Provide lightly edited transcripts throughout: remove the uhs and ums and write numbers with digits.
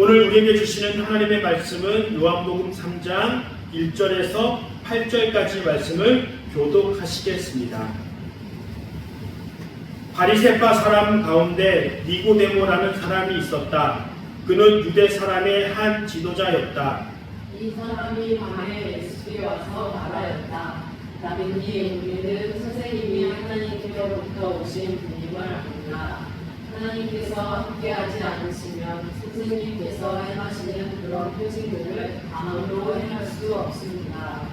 오늘 우리에게 주시는 하나님의 말씀은 요한복음 3장 1절에서 8절까지 말씀을 교독하시겠습니다. 바리새파 사람 가운데 니고데모라는 사람이 있었다. 그는 유대 사람의 한 지도자였다. 이 사람이 밤에 예수께 와서 말하였다. 라비니, 우리는 선생님이 하나님께로부터 오신 분임을 압니다. 하나님께서 함께하지 않으시면 선생님께서 행하시는 그런 표징들을 아무로 행할 수 없습니다.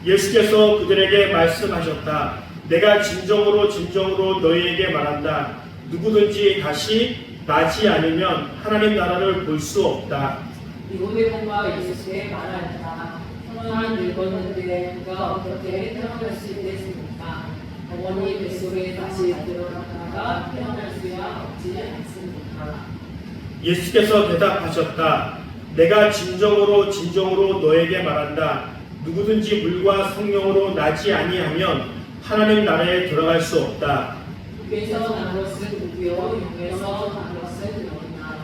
예수께서 그들에게 말씀하셨다. 내가 진정으로 너희에게 말한다. 누구든지 다시 나지 않으면 하나님 나라를 볼 수 없다. 니고데모가 예수께 말하였다. 성령을 늙었는데 그가 어떻게 태어날 수 있겠습니까? 어머니 뱃속에 다시 들어갔다가 태어날 수야 없지 않습니까? 예수께서 대답하셨다. 내가 진정으로 너에게 말한다. 누구든지 물과 성령으로 나지 아니하면 하나님 나라에 들어갈 수 없다. 육에서 난 것은 육이요 육에서 난 것은 영이다.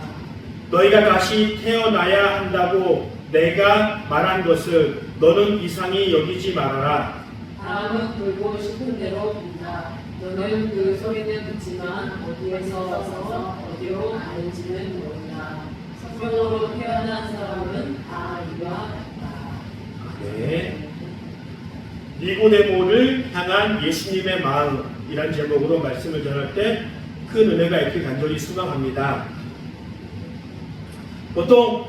너희가 다시 태어나야 한다고 내가 말한 것을 너는 이상히 여기지 말아라. 바람은 불고 싶은 대로 분다. 너는 그 소리는 듣지만 어디에서 와서 어디로 가는지는 모른다. 성령으로 태어난 사람은 다 이와 같다. 네. 니고데모를 향한 예수님의 마음이란 제목으로 말씀을 전할 때 큰 은혜가 있길 간절히 소망합니다. 보통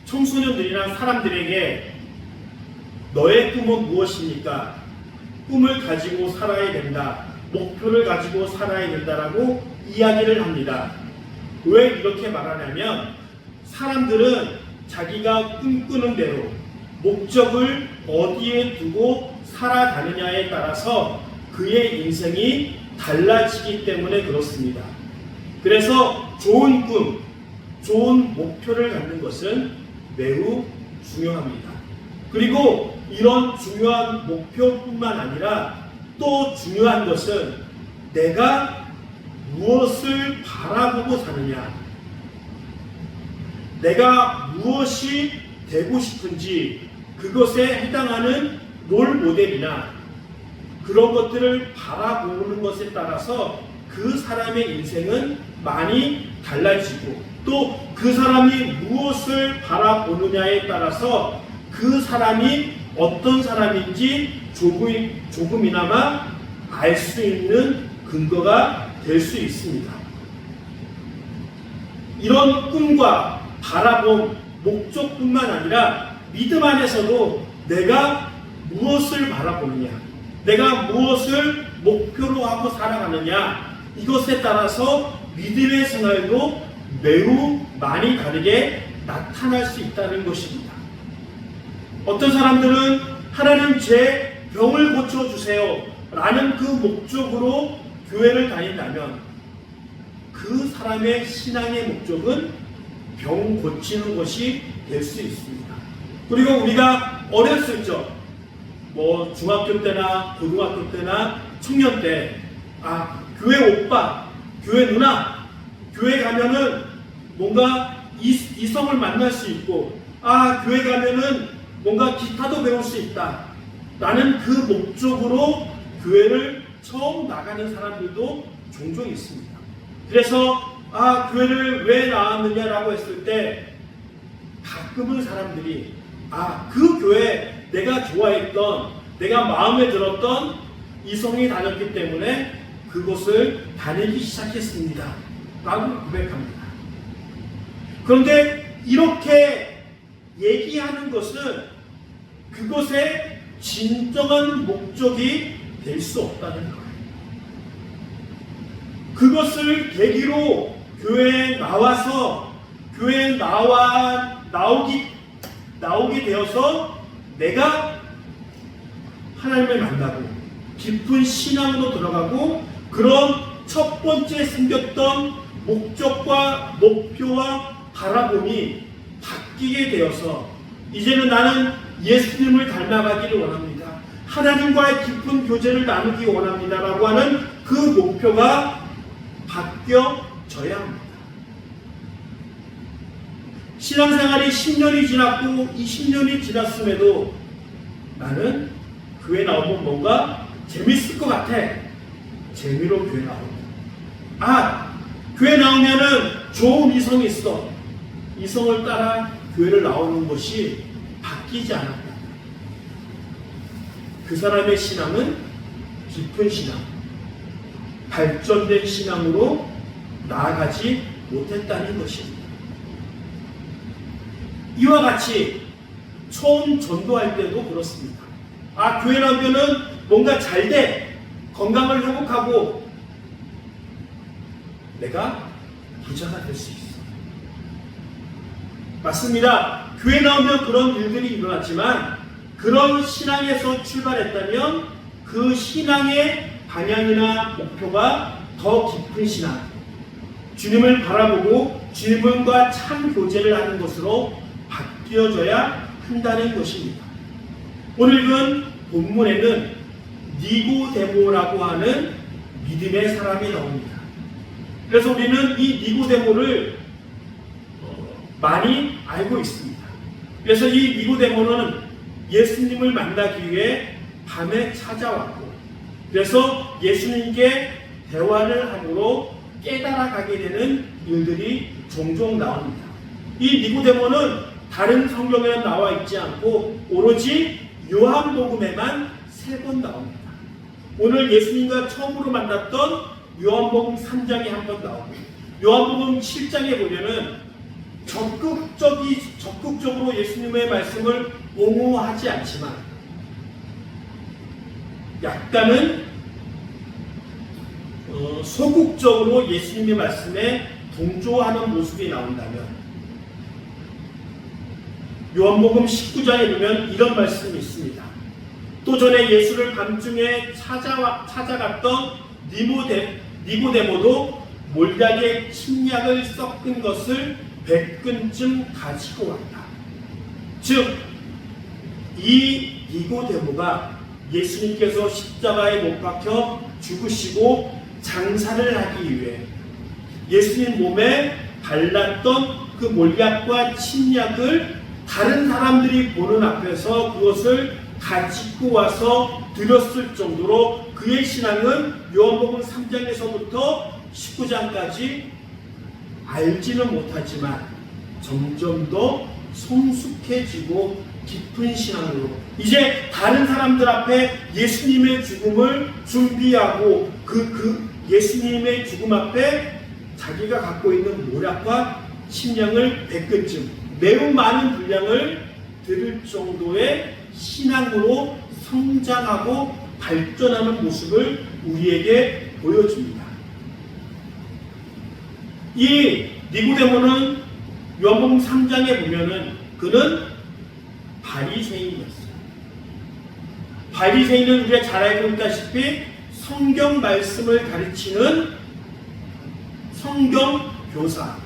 청소년들이나 사람들에게 너의 꿈은 무엇입니까? 꿈을 가지고 살아야 된다. 목표를 가지고 살아야 된다라고 이야기를 합니다. 왜 이렇게 말하냐면 사람들은 자기가 꿈꾸는 대로 목적을 어디에 두고 살아가느냐에 따라서 그의 인생이 달라지기 때문에 그렇습니다. 그래서 좋은 꿈, 좋은 목표를 갖는 것은 매우 중요합니다. 그리고 이런 중요한 목표뿐만 아니라 또 중요한 것은 내가 무엇을 바라보고 사느냐, 내가 무엇이 되고 싶은지 그것에 해당하는 롤 모델이나 그런 것들을 바라보는 것에 따라서 그 사람의 인생은 많이 달라지고 또 그 사람이 무엇을 바라보느냐에 따라서 그 사람이 어떤 사람인지 조금이나마 알 수 있는 근거가 될 수 있습니다. 이런 꿈과 바라본 목적뿐만 아니라 믿음 안에서도 내가 무엇을 바라보느냐, 내가 무엇을 목표로 하고 살아가느냐, 이것에 따라서 믿음의 생활도 매우 많이 다르게 나타날 수 있다는 것입니다. 어떤 사람들은 하나님 제 병을 고쳐주세요 라는 그 목적으로 교회를 다닌다면 그 사람의 신앙의 목적은 병 고치는 것이 될 수 있습니다. 그리고 우리가 어렸을 적, 중학교 때나 고등학교 때나 청년 때, 교회 오빠, 교회 누나, 교회 가면은 뭔가 이성을 만날 수 있고, 교회 가면은 뭔가 기타도 배울 수 있다 라는 그 목적으로 교회를 처음 나가는 사람들도 종종 있습니다. 그래서 교회를 왜 나왔느냐라고 했을 때 가끔은 사람들이 그 교회 내가 좋아했던, 내가 마음에 들었던 이성이 다녔기 때문에 그곳을 다니기 시작했습니다 라고 고백합니다. 그런데 이렇게 얘기하는 것은 그것의 진정한 목적이 될 수 없다는 거예요. 그것을 계기로 교회에 나와서 교회에 나오게 되어서 내가 하나님을 만나고 깊은 신앙으로 들어가고 그런 첫 번째 생겼던 목적과 목표와 바라봄이 바뀌게 되어서 이제는 나는 예수님을 닮아가기를 원합니다. 하나님과의 깊은 교제를 나누기 원합니다 라고 하는 그 목표가 바뀌어져야 합니다. 신앙생활이 10년이 지났고 20년이 지났음에도 나는 교회 나오면 뭔가 재밌을 것 같아. 재미로 교회 나온다. 교회 나오면은 좋은 이성이 있어. 이성을 따라 교회를 나오는 것이 바뀌지 않았다. 그 사람의 신앙은 깊은 신앙, 발전된 신앙으로 나아가지 못했다는 것입니다. 이와 같이 처음 전도할 때도 그렇습니다. 교회 나오면은 뭔가 잘 돼. 건강을 회복하고 내가 부자가 될 수 있어. 맞습니다. 교회 나오면 그런 일들이 일어났지만 그런 신앙에서 출발했다면 그 신앙의 방향이나 목표가 더 깊은 신앙, 주님을 바라보고 주님과 참 교제를 하는 것으로 바뀌어져야 한다는 것입니다. 오늘 읽은 본문에는 니고데모라고 하는 믿음의 사람이 나옵니다. 그래서 우리는 이 니고데모를 많이 알고 있습니다. 그래서 이 니고데모는 예수님을 만나기 위해 밤에 찾아왔고, 그래서 예수님께 대화를 함으로 깨달아가게 되는 일들이 종종 나옵니다. 이 니고데모는 다른 성경에는 나와 있지 않고 오로지 요한복음에만 3번 나옵니다. 오늘 예수님과 처음으로 만났던 요한복음 3장에 한번 나오고, 요한복음 7장에 보면은 적극적으로 예수님의 말씀을 옹호하지 않지만 약간은 소극적으로 예수님의 말씀에 동조하는 모습이 나온다면, 요한복음 19장에 보면 이런 말씀이 있습니다. 또 전에 예수를 밤중에 찾아갔던 니고데모도 몰약의 침략을 섞은 것을 100근쯤 가지고 왔다. 즉, 이 니고데모가 예수님께서 십자가에 못 박혀 죽으시고 장사를 하기 위해 예수님 몸에 발랐던 그 몰약과 침략을 다른 사람들이 보는 앞에서 그것을 가지고 와서 드렸을 정도로 그의 신앙은 요한복음 3장에서부터 19장까지 알지는 못하지만 점점 더 성숙해지고 깊은 신앙으로 이제 다른 사람들 앞에 예수님의 죽음을 준비하고 그 예수님의 죽음 앞에 자기가 갖고 있는 모략과 침략을 100근쯤 매우 많은 분량을 들을 정도의 신앙으로 성장하고 발전하는 모습을 우리에게 보여줍니다. 이 니고데모는 요한복음 3장에 보면은 그는 바리새인이었어요. 바리새인은 우리가 잘 알고 있다시피 성경 말씀을 가르치는 성경 교사.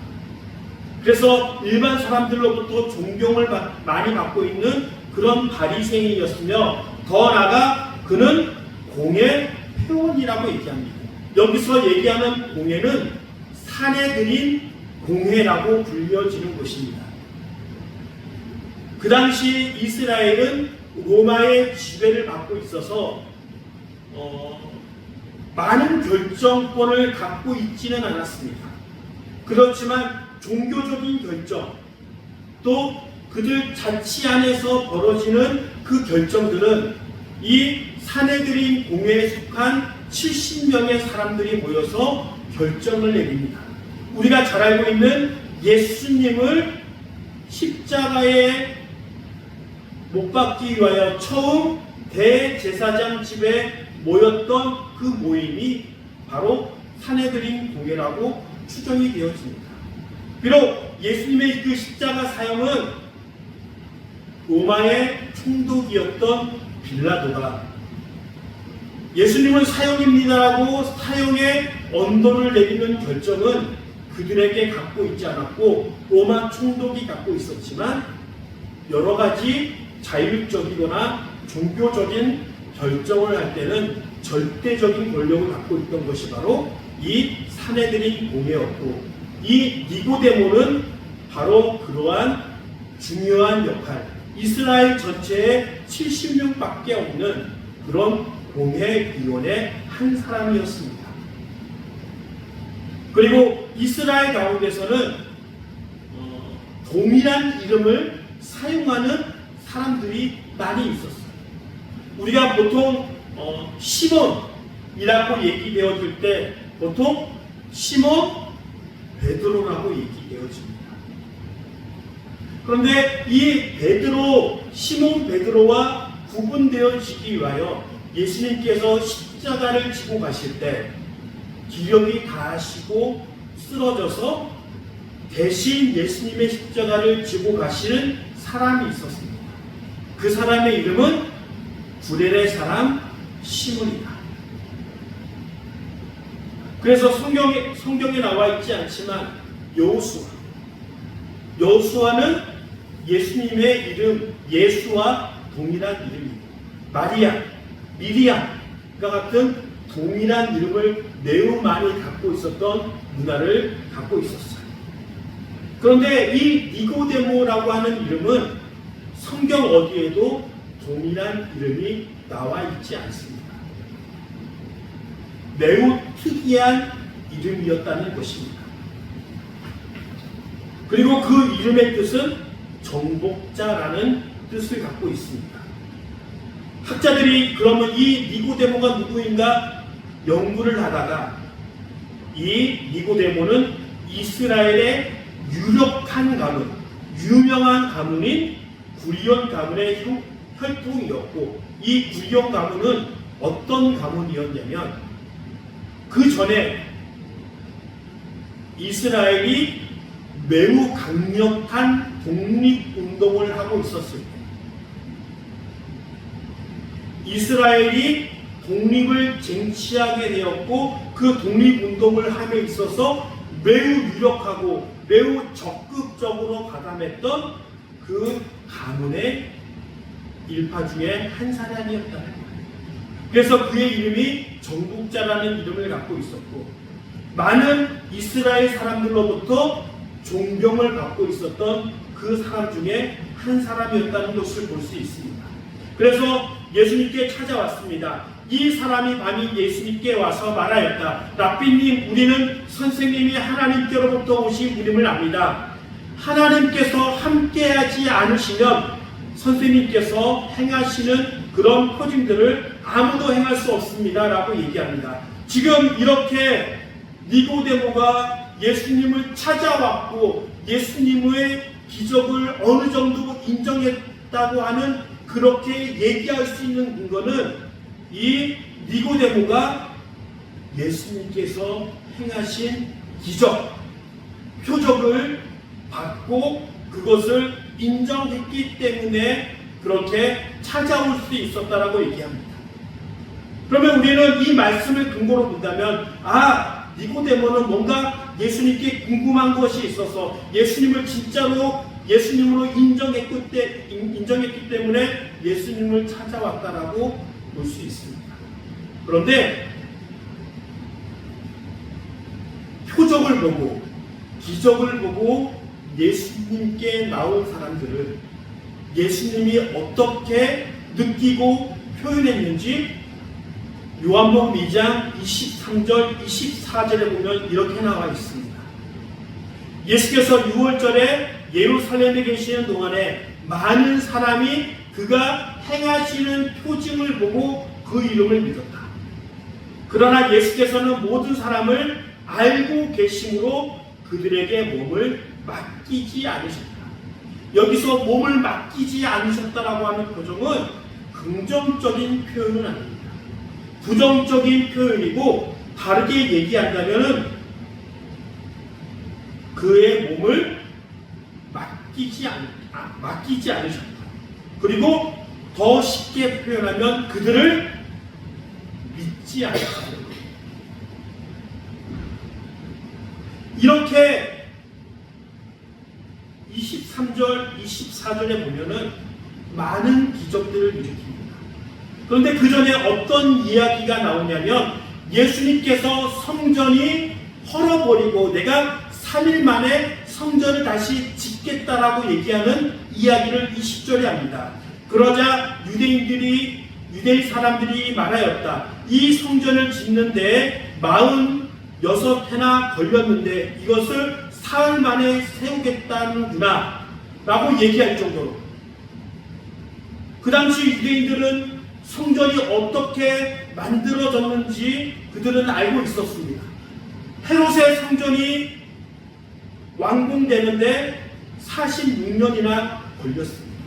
그래서 일반 사람들로부터 존경을 많이 받고 있는 그런 바리새인이었으며, 더 나아가 그는 공회 회원이라고 얘기합니다. 여기서 얘기하는 공회는 사내들인 공회라고 불려지는 것입니다. 그 당시 이스라엘은 로마의 지배를 받고 있어서 많은 결정권을 갖고 있지는 않았습니다. 그렇지만 종교적인 결정, 또 그들 자치 안에서 벌어지는 그 결정들은 이 사내들인 공회에 속한 70명의 사람들이 모여서 결정을 내립니다. 우리가 잘 알고 있는 예수님을 십자가에 못 박기 위하여 처음 대제사장 집에 모였던 그 모임이 바로 사내들인 공회라고 추정이 되어집니다. 비록 예수님의 그 십자가 사형은 로마의 총독이었던 빌라도가 예수님은 사형입니다라고 사형의 언도를 내리는 결정은 그들에게 갖고 있지 않았고 로마 총독이 갖고 있었지만, 여러 가지 자율적이거나 종교적인 결정을 할 때는 절대적인 권력을 갖고 있던 것이 바로 이 사내들인 공회였고, 이 니고데모는 바로 그러한 중요한 역할, 이스라엘 전체에 70명밖에 없는 그런 공회위원의 한 사람이었습니다. 그리고 이스라엘 가운데서는 동일한 이름을 사용하는 사람들이 많이 있었어요. 우리가 보통 시몬이라고 얘기되어질 때 보통 시몬 베드로라고 얘기되어집니다. 그런데 이 베드로, 시몬 베드로와 구분되어지기 위하여 예수님께서 십자가를 지고 가실 때 기력이 다하시고 쓰러져서 대신 예수님의 십자가를 지고 가시는 사람이 있었습니다. 그 사람의 이름은 구레네 사람 시몬이다. 그래서 성경에 나와 있지 않지만 여호수아는 예수님의 이름 예수와 동일한 이름이고, 마리아, 미리암과 같은 동일한 이름을 매우 많이 갖고 있었던 문화를 갖고 있었어요. 그런데 이 니고데모라고 하는 이름은 성경 어디에도 동일한 이름이 나와 있지 않습니다. 매우 특이한 이름이었다는 것입니다. 그리고 그 이름의 뜻은 정복자라는 뜻을 갖고 있습니다. 학자들이 그러면 이 니고데모가 누구인가 연구를 하다가 이 니고데모는 이스라엘의 유력한 가문, 유명한 가문인 구리온 가문의 혈통이었고, 이 구리온 가문은 어떤 가문이었냐면 그 전에 이스라엘이 매우 강력한 독립운동을 하고 있었을 때, 이스라엘이 독립을 쟁취하게 되었고 그 독립운동을 함에 있어서 매우 유력하고 매우 적극적으로 가담했던 그 가문의 일파 중에 한 사람이었다는 거예요. 그래서 그의 이름이 정복자라는 이름을 갖고 있었고, 많은 이스라엘 사람들로부터 존경을 받고 있었던 그 사람 중에 한 사람이었다는 것을 볼 수 있습니다. 그래서 예수님께 찾아왔습니다. 이 사람이 밤이 예수님께 와서 말하였다. 랍비님, 우리는 선생님이 하나님께로부터 오신 분임을 압니다. 하나님께서 함께하지 않으시면 선생님께서 행하시는 그런 표징들을 아무도 행할 수 없습니다 라고 얘기합니다. 지금 이렇게 니고데모가 예수님을 찾아왔고 예수님의 기적을 어느 정도 인정했다고 하는, 그렇게 얘기할 수 있는 근거는 이 니고데모가 예수님께서 행하신 기적, 표적을 받고 그것을 인정했기 때문에 그렇게 찾아올 수 있었다라고 얘기합니다. 그러면 우리는 이 말씀을 근거로 본다면, 니고데모는 뭔가 예수님께 궁금한 것이 있어서 예수님을 진짜로 예수님으로 인정했기 때문에 예수님을 찾아왔다라고 볼 수 있습니다. 그런데 표적을 보고 기적을 보고 예수님께 나온 사람들을 예수님이 어떻게 느끼고 표현했는지 요한복음 2장 23절 24절에 보면 이렇게 나와 있습니다. 예수께서 6월절에 예루살렘에 계시는 동안에 많은 사람이 그가 행하시는 표징을 보고 그 이름을 믿었다. 그러나 예수께서는 모든 사람을 알고 계심으로 그들에게 몸을 맡기지 않으셨다. 여기서 몸을 맡기지 않으셨다라고 하는 표정은 긍정적인 표현은 아닙니다. 부정적인 표현이고, 다르게 얘기한다면 그의 몸을 맡기지 않으셨다. 그리고 더 쉽게 표현하면 그들을 믿지 않았다. 이렇게 23절, 24절에 보면은 많은 기적들을 일으킵니다. 그런데 그 전에 어떤 이야기가 나오냐면, 예수님께서 성전이 헐어버리고 내가 3일 만에 성전을 다시 짓겠다라고 얘기하는 이야기를 이 10절에 합니다. 그러자 유대인 사람들이 말하였다. 이 성전을 짓는데 46해나 걸렸는데 이것을 사흘 만에 세우겠다는구나 라고 얘기할 정도로, 그 당시 유대인들은 성전이 어떻게 만들어졌는지 그들은 알고 있었습니다. 헤롯의 성전이 완공되는데 46년이나 걸렸습니다.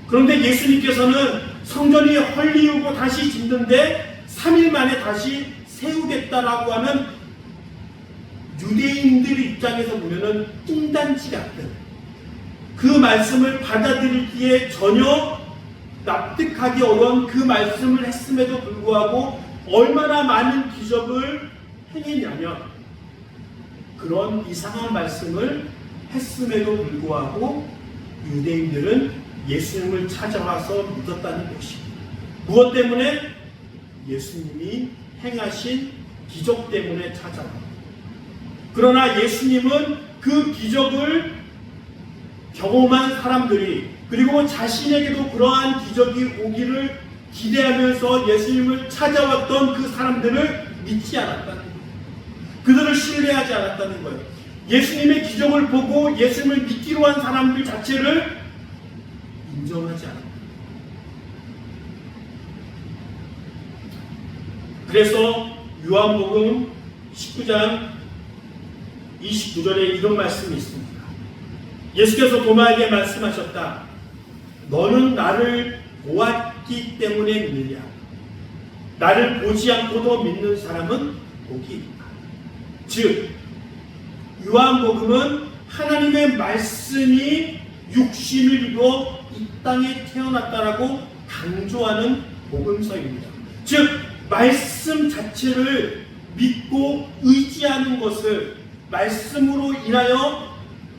그런데 예수님께서는 성전이 헐리우고 다시 짓는데 3일 만에 다시 세우겠다라고 하는 유대인들 입장에서 보면은 뚱단지 같은 그 말씀을 받아들이기에 전혀 납득하기 어려운 그 말씀을 했음에도 불구하고 얼마나 많은 기적을 행했냐면, 그런 이상한 말씀을 했음에도 불구하고 유대인들은 예수님을 찾아와서 믿었다는 것입니다. 무엇 때문에? 예수님이 행하신 기적 때문에 찾아왔습니다. 그러나 예수님은 그 기적을 경험한 사람들이, 그리고 자신에게도 그러한 기적이 오기를 기대하면서 예수님을 찾아왔던 그 사람들을 믿지 않았다는 거예요. 그들을 신뢰하지 않았다는 거예요. 예수님의 기적을 보고 예수님을 믿기로 한 사람들 자체를 인정하지 않았다. 그래서 요한복음 19장 29절에 이런 말씀이 있습니다. 예수께서 도마에게 말씀하셨다. 너는 나를 보았기 때문에 믿느냐? 나를 보지 않고도 믿는 사람은 복이 있다. 즉, 요한복음은 하나님의 말씀이 육신을 입어 이 땅에 태어났다라고 강조하는 복음서입니다. 즉, 말씀 자체를 믿고 의지하는 것을, 말씀으로 인하여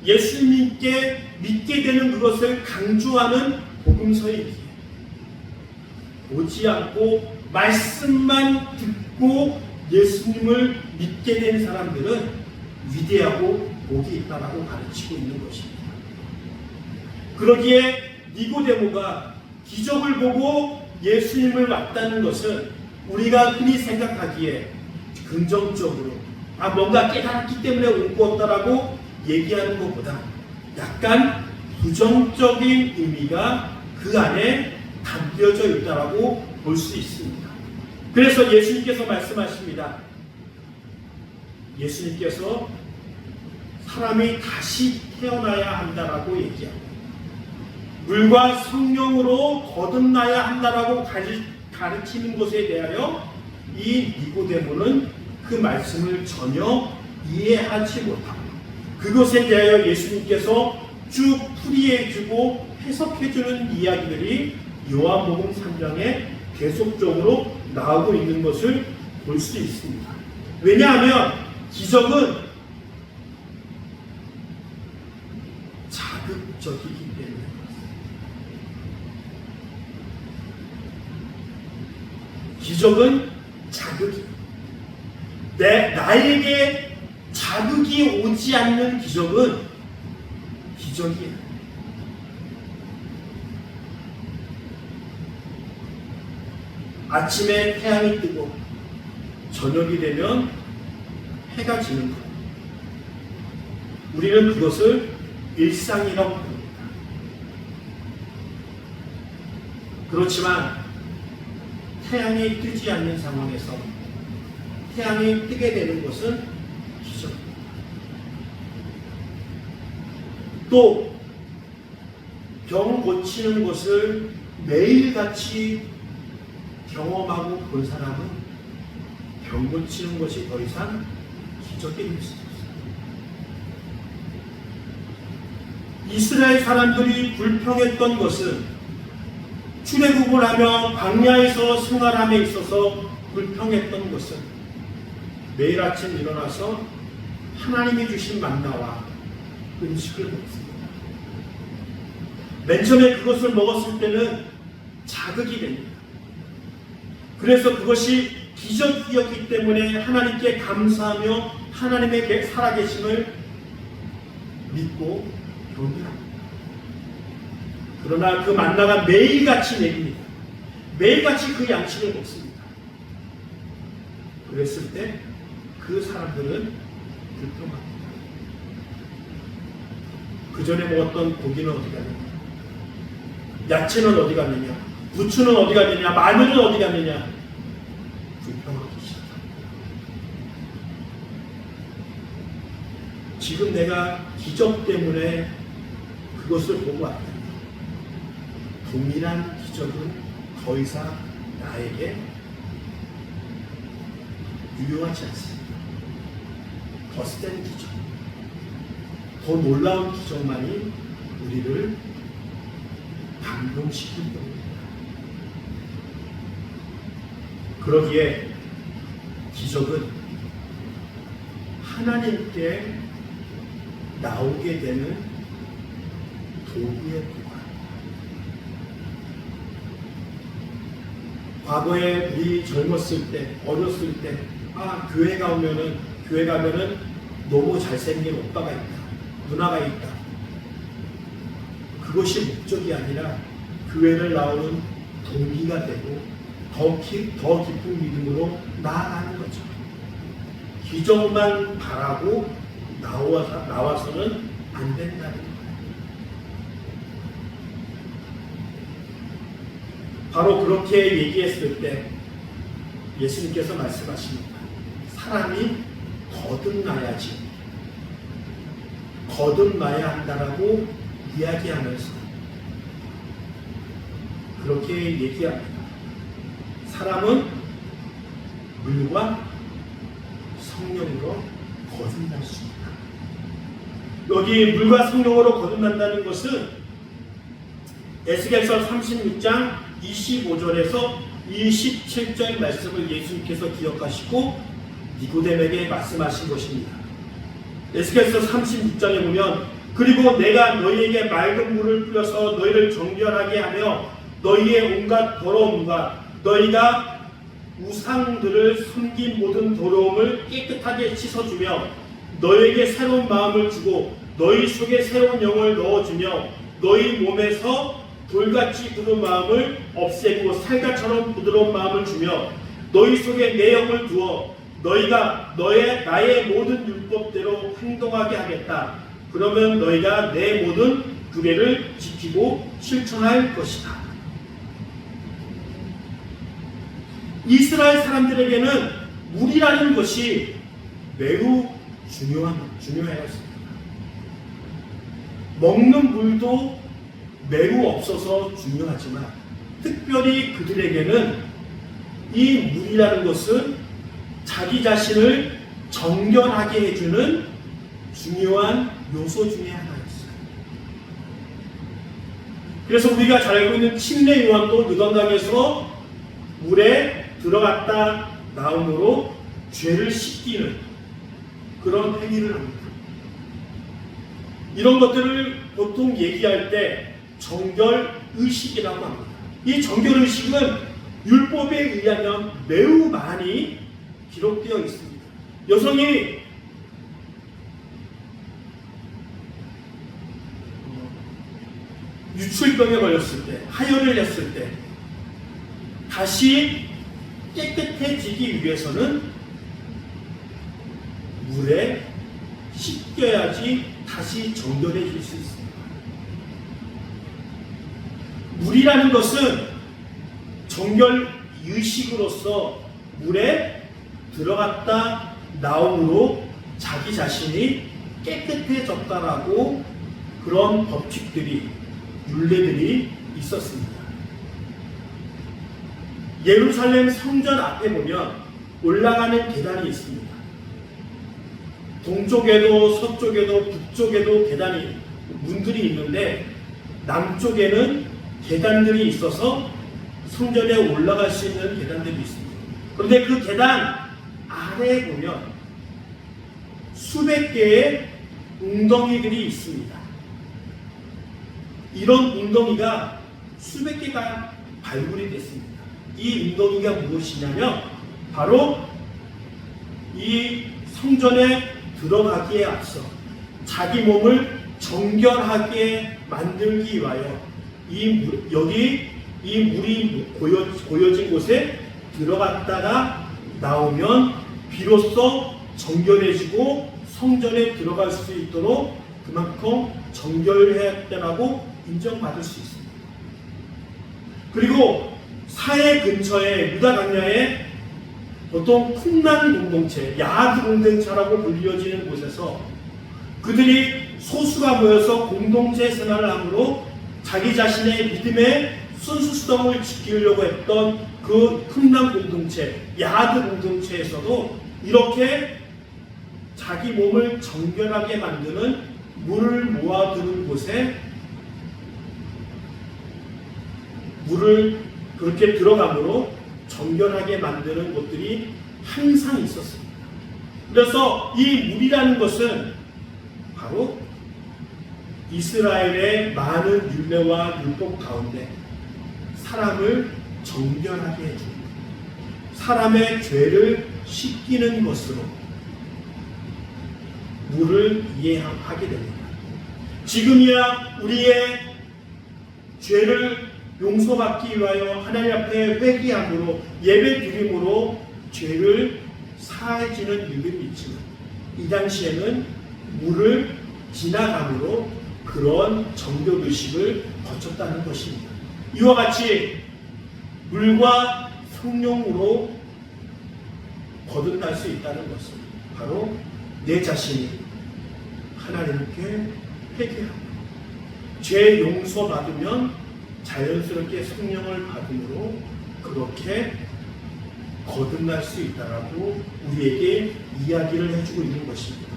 예수님께 믿게 되는 그것을 강조하는 복음서이기에, 보지 않고 말씀만 듣고 예수님을 믿게 된 사람들은 위대하고 복이 있다라고 가르치고 있는 것입니다. 그러기에 니고데모가 기적을 보고 예수님을 맞다는 것은 우리가 흔히 생각하기에 긍정적으로 뭔가 깨달았기 때문에 온 것 같다라고 얘기하는 것보다 약간 부정적인 의미가 그 안에 담겨져 있다라고 볼 수 있습니다. 그래서 예수님께서 말씀하십니다. 예수님께서 사람이 다시 태어나야 한다라고 얘기하고 물과 성령으로 거듭나야 한다라고 가르치는 것에 대하여 이 니고데모는 그 말씀을 전혀 이해하지 못하고 그것에 대하여 예수님께서 쭉 풀이해주고 해석해주는 이야기들이 요한복음 3장에 계속적으로 나오고 있는 것을 볼 수 있습니다. 왜냐하면 기적은 자극적이기 때문에 기적은 자극이 나에게 자극이 오지 않는 기적은 기적이에요. 아침에 태양이 뜨고 저녁이 되면 해가 지는 것. 우리는 그것을 일상이라고 부릅니다. 그렇지만 태양이 뜨지 않는 상황에서 태양이 뜨게 되는 것은 기적입니다. 또 병 고치는 것을 매일같이 경험하고 본 사람은 병 고치는 것이 더 이상 기적이 될 수 없습니다. 이스라엘 사람들이 불평했던 것은 출애굽을 하며 광야에서 생활함에 있어서 불평했던 것은 매일 아침 일어나서 하나님이 주신 만나와 음식을 먹습니다. 맨 처음에 그것을 먹었을 때는 자극이 됩니다. 그래서 그것이 기적이었기 때문에 하나님께 감사하며 하나님의 살아계심을 믿고 경배합니다. 그러나 그 만나가 매일같이 내립니다. 매일같이 그 양식을 먹습니다. 그랬을 때 그 사람들은 불평합니다. 그 전에 먹었던 고기는 어디 갔느냐? 야채는 어디 갔느냐? 부추는 어디 갔느냐? 마늘은 어디 갔느냐? 불평하기 시작합니다. 지금 내가 기적 때문에 그것을 보고 왔다. 동일한 기적은 더 이상 나에게 유효하지 않습니다. 거센 기적, 더 놀라운 기적만이 우리를 감동시킬 겁니다. 그러기에 기적은 하나님께 나오게 되는 도구에 불과합니다. 과거에 우리 젊었을 때, 어렸을 때, 교회 가면은 너무 잘생긴 오빠가 있다, 누나가 있다. 그것이 목적이 아니라 교회를 나오는 동기가 되고 더 깊은 믿음으로 나아가는 거죠. 기적만 바라고 나와서는 안 된다는 거예요. 바로 그렇게 얘기했을 때 예수님께서 말씀하십니다. 사람이 거듭나야 한다라고 이야기하면서 그렇게 얘기합니다. 사람은 물과 성령으로 거듭날 수 있다. 여기 물과 성령으로 거듭난다는 것은 에스겔서 36장 25절에서 27절 말씀을 예수님께서 기억하시고 니고데에게 말씀하신 것입니다. 에스겔서 36장에 보면 그리고 내가 너희에게 맑은 물을 뿌려서 너희를 정결하게 하며 너희의 온갖 더러움과 너희가 우상들을 섬긴 모든 더러움을 깨끗하게 씻어주며 너희에게 새로운 마음을 주고 너희 속에 새로운 영을 넣어주며 너희 몸에서 돌같이 굳은 마음을 없애고 살갗처럼 부드러운 마음을 주며 너희 속에 내 영을 두어 너희가 나의 모든 율법대로 행동하게 하겠다. 그러면 너희가 내 모든 규례를 지키고 실천할 것이다. 이스라엘 사람들에게는 물이라는 것이 매우 중요하였습니다. 먹는 물도 매우 없어서 중요하지만 특별히 그들에게는 이 물이라는 것은 자기 자신을 정결하게 해주는 중요한 요소 중에 하나였어요. 그래서 우리가 잘 알고 있는 침례 요한도 느건강에서 물에 들어갔다 나옴으로 죄를 씻기는 그런 행위를 합니다. 이런 것들을 보통 얘기할 때 정결의식이라고 합니다. 이 정결의식은 율법에 의하면 매우 많이 기록되어 있습니다. 여성이 유출병에 걸렸을 때, 하혈을 했을 때 다시 깨끗해지기 위해서는 물에 씻겨야지 다시 정결해질 수 있습니다. 물이라는 것은 정결의식으로서 물에 들어갔다 나옴으로 자기 자신이 깨끗해졌다라고 그런 법칙들이, 율례들이 있었습니다. 예루살렘 성전 앞에 보면 올라가는 계단이 있습니다. 동쪽에도 서쪽에도 북쪽에도 계단이, 문들이 있는데 남쪽에는 계단들이 있어서 성전에 올라갈 수 있는 계단들이 있습니다. 그런데 그 계단 아래에 보면 수백 개의 웅덩이들이 있습니다. 이런 웅덩이가 수백 개가 발굴이 됐습니다. 이 웅덩이가 무엇이냐면 바로 이 성전에 들어가기에 앞서 자기 몸을 정결하게 만들기 위하여 여기 이 물이 고여진 곳에 들어갔다가 나오면 비로소 정결해지고 성전에 들어갈 수 있도록 그만큼 정결했다라고 인정받을 수 있습니다. 그리고 사해 근처에 유다 광야에 보통 쿰란 공동체, 야합 공동체라고 불려지는 곳에서 그들이 소수가 모여서 공동체 생활을 함으로 자기 자신의 믿음의 순수성을 지키려고 했던 그 쿰란 공동체, 야합 공동체에서도 이렇게 자기 몸을 정결하게 만드는 물을 모아두는 곳에 물을 그렇게 들어감으로 정결하게 만드는 것들이 항상 있었습니다. 그래서 이 물이라는 것은 바로 이스라엘의 많은 율례와 율법 가운데 사람을 정결하게 해줍니다. 사람의 죄를 씻기는 것으로 물을 이해하게 됩니다. 지금이야 우리의 죄를 용서받기 위하여 하나님 앞에 회개함으로 예배 드림으로 죄를 사해지는 일들이 있지만 이 당시에는 물을 지나감으로 그런 정결의식을 거쳤다는 것입니다. 이와 같이 물과 성령으로 거듭날 수 있다는 것은 바로 내 자신이 하나님께 회개하고 죄 용서받으면 자연스럽게 성령을 받음으로 그렇게 거듭날 수 있다라고 우리에게 이야기를 해주고 있는 것입니다.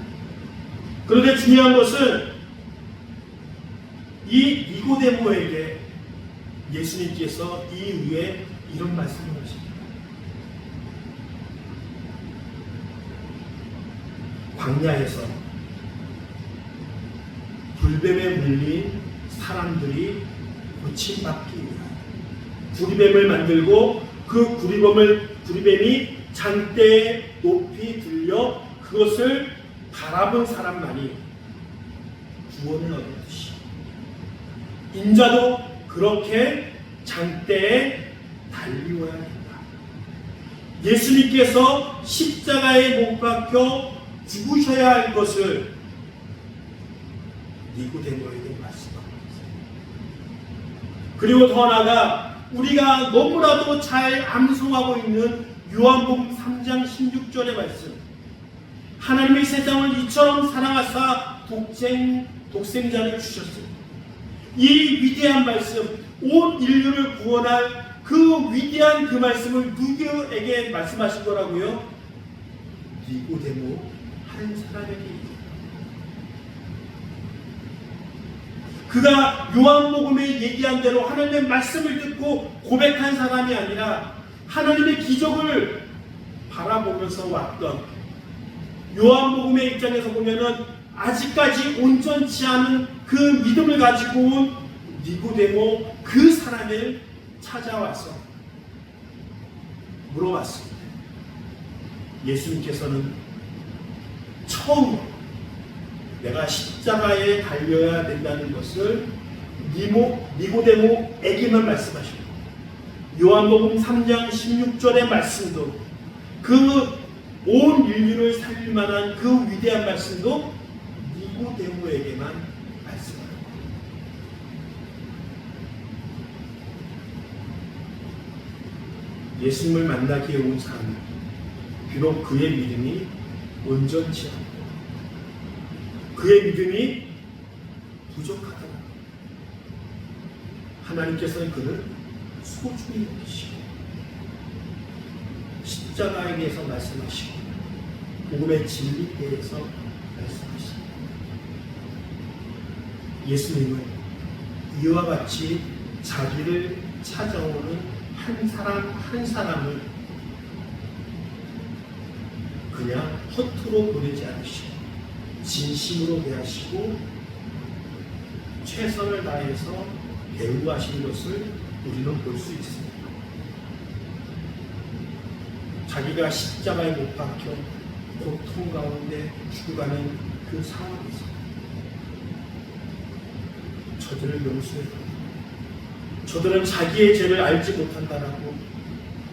그런데 중요한 것은 이 니고데모에게 예수님께서 이 위에 이런 말씀을 하십니다. 광야에서 불뱀에 물린 사람들이 고침받기 위하여 구리뱀을 만들고 그 구리뱀이 장대에 높이 들려 그것을 바라본 사람만이 구원을 얻었듯이 인자도 그렇게 장대에 달리워야 한다. 예수님께서 십자가에 못 박혀 죽으셔야 할 것을 니고데모에게 말씀합니다. 그리고 더 나아가 우리가 너무나도 잘 암송하고 있는 요한복음 3장 16절의 말씀, 하나님이 세상을 이처럼 사랑하사 독생자를 주셨습니다. 이 위대한 말씀, 온 인류를 구원할 그 위대한 그 말씀을 누구에게 말씀하신 거라고요? 니고데모 한 사람에게. 그가 요한복음에 얘기한 대로 하나님의 말씀을 듣고 고백한 사람이 아니라 하나님의 기적을 바라보면서 왔던, 요한복음의 입장에서 보면은 아직까지 온전치 않은 그 믿음을 가지고 온 니고데모 그 사람을 찾아와서 물어봤습니다. 예수님께서는 처음 내가 십자가에 달려야 된다는 것을 니고데모에게만 말씀하시고, 요한복음 3장 16절의 말씀도, 그 온 인류를 살릴 만한 그 위대한 말씀도 니고데모에게만 말씀합니다. 예수님을 만나기 위해 온 사람, 비록 그의 믿음이 온전치 않고 그의 믿음이 부족하더라, 하나님께서는 그를 소중히 여기시고 십자가에 대해서 말씀하시고 복음의 진리에 대해서 말씀하시고, 예수님은 이와 같이 자기를 찾아오는 한 사람 한 사람을 그냥 허투루 보내지 않으시고 진심으로 대하시고 최선을 다해서 배우하신 것을 우리는 볼 수 있습니다. 자기가 십자가에 못 박혀 고통 가운데 죽어가는 그 상황에서 저들을 용서해라. 저들은 자기의 죄를 알지 못한다라고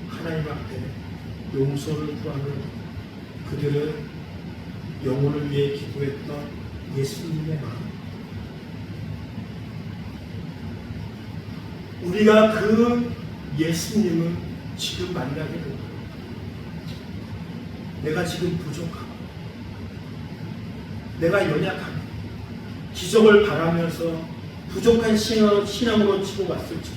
하나님 앞에 용서를 구하며 그들은 영혼을 위해 기도했던 예수님의 마음. 우리가 그 예수님을 지금 만나게 됩니다. 내가 지금 부족하고 내가 연약하고 기적을 바라면서 부족한 신앙으로 치고 왔을지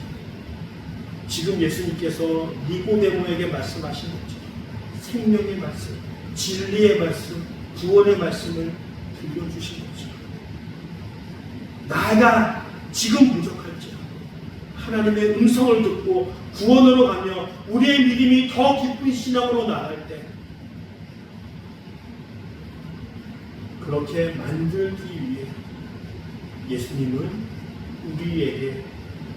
지금 예수님께서 니고데모에게 말씀하신 것처럼 생명의 말씀, 진리의 말씀, 구원의 말씀을 들려주신 거죠. 나가 지금 부족할지라도 하나님의 음성을 듣고 구원으로 가며 우리의 믿음이 더 깊은 신앙으로 나갈 때 그렇게 만들기 위해 예수님은 우리에게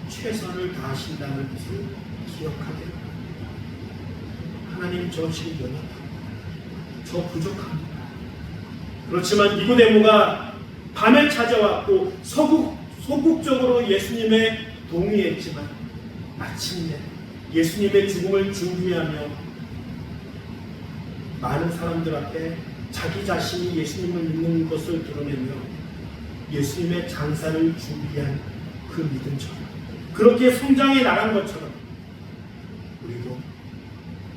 최선을 다하신다는 것을 기억하게 합니다. 하나님, 저 지금 연약합니다. 저 부족합니다. 그렇지만 니고데모가 밤에 찾아왔고 소극적으로 예수님에 동의했지만 마침내 예수님의 죽음을 준비하며 많은 사람들 앞에 자기 자신이 예수님을 믿는 것을 드러내며 예수님의 장사를 준비한 그 믿음처럼 그렇게 성장해 나간 것처럼 우리도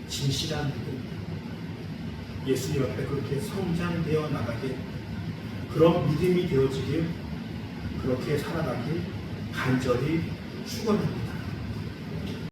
진실한 믿음 예수님 앞에 그렇게 성장되어 나가게 그런 믿음이 되어지길 그렇게 살아가길 간절히 축원합니다.